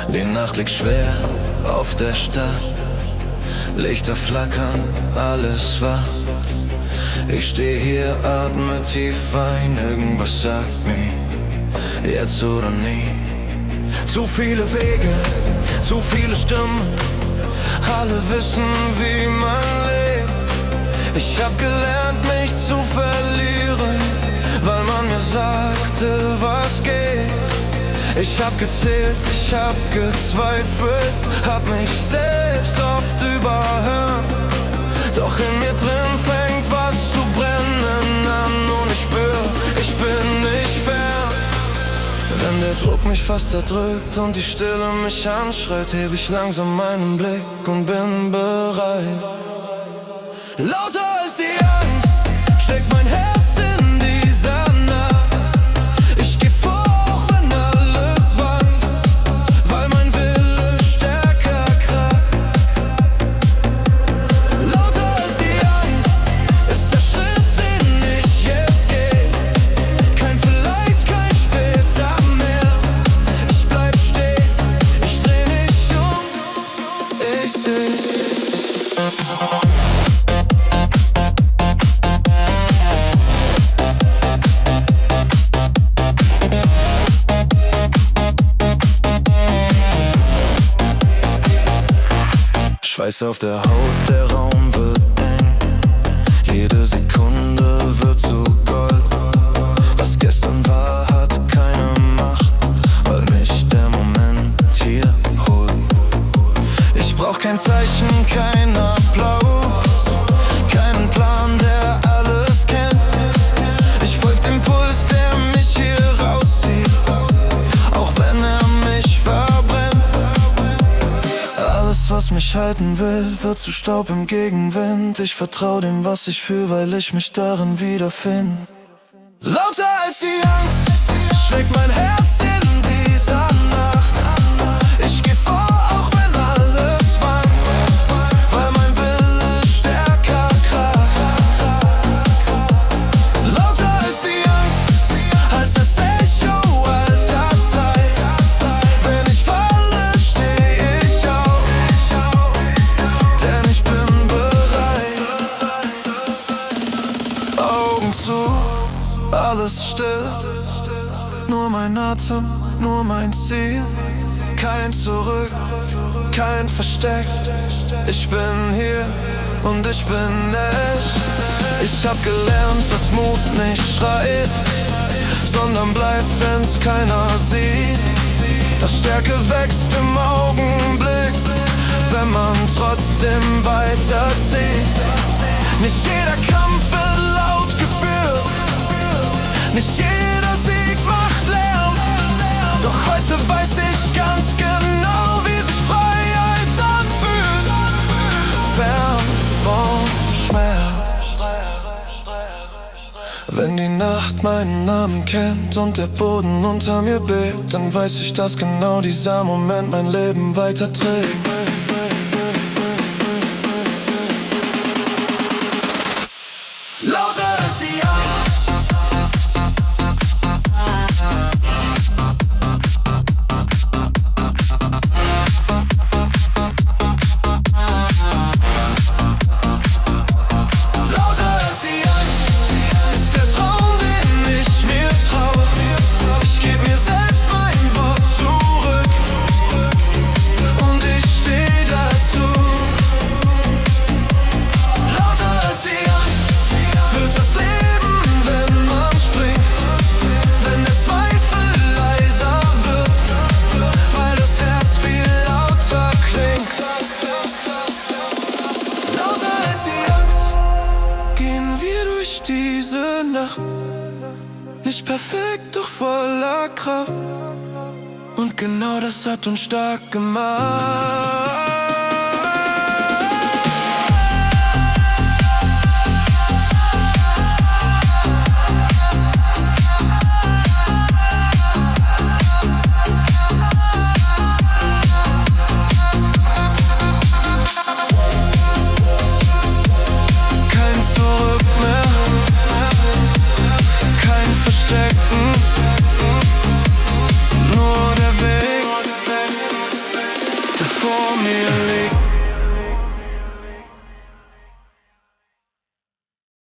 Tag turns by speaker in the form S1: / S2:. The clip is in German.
S1: Die Nacht liegt schwer auf der Stadt, Lichter flackern, alles wach. Ich steh hier, atme tief ein, irgendwas sagt mir, jetzt oder nie. Zu viele Wege, zu viele Stimmen, alle wissen, wie man lebt. Ich hab gelernt, mich zu verlieren, weil man mir sagte, was geht. Ich hab gezählt, ich hab gezweifelt, hab mich selbst oft überhört. Doch in mir drin fängt was zu brennen an und ich spür, ich bin nicht fern. Wenn der Druck mich fast erdrückt und die Stille mich anschreit, heb ich langsam meinen Blick und bin bereit. Lauter als die Angst steckt mein Herz in dieser Nacht. Ich geh vor, auch wenn alles wankt, weil mein Wille stärker kracht. Lauter als die Angst ist der Schritt, den ich jetzt geh. Kein vielleicht, kein später mehr. Ich bleib stehen, ich dreh nicht um, ich seh. Schweiß auf der Haut, der Raum wird eng. Jede Sekunde wird zu Gold. Was gestern war, hat keine Macht, weil mich der Moment hier holt. Ich brauch kein Zeichen, kein Applaus, keinen Plan, der alles kennt. Ich folg dem Puls, der mich hier rauszieht, auch wenn er mich verbrennt. Alles, was mich halten will, wird zu Staub im Gegenwind. Ich vertrau dem, was ich fühl, weil ich mich darin wiederfind. Lauter als die Angst schlägt mein Herz in dieser Nacht. Ich geh vor, auch wenn alles wankt, weil mein Wille stärker kracht. Lauter als die Angst, als das Echo alter Zeit. Wenn ich falle, steh ich auf, denn ich bin bereit. Augen zu, alles still, nur mein Atem, nur mein Ziel. Kein Zurück, kein Versteck. Ich bin hier und ich bin echt. Ich hab gelernt, dass Mut nicht schreit, sondern bleibt, wenn's keiner sieht. Dass Stärke wächst im Augenblick, wenn man trotzdem weiterzieht. Nicht jeder Kampf wird laut geführt, nicht jeder Sieg macht Lärm. Doch heute weiß ich ganz genau, wie sich Freiheit anfühlt. Fern vom Schmerz. Wenn die Nacht meinen Namen kennt und der Boden unter mir bebt, dann weiß ich, dass genau dieser Moment mein Leben weiterträgt. Lauter als die Angst. Lauter als die Angst ist der Traum, den ich mir trau. Ich geb mir selbst mein Wort zurück und ich steh dazu. Lauter als die Angst wird das Leben, wenn man springt, wenn der Zweifel leiser wird, weil das Herz viel lauter klingt. Lauter als die Angst gehen wir durch diese Nacht. Nicht perfekt, doch voller Kraft. Und genau das hat uns stark gemacht. Kein Zurück mehr, kein Verstecken, nur der Weg. mir liegt.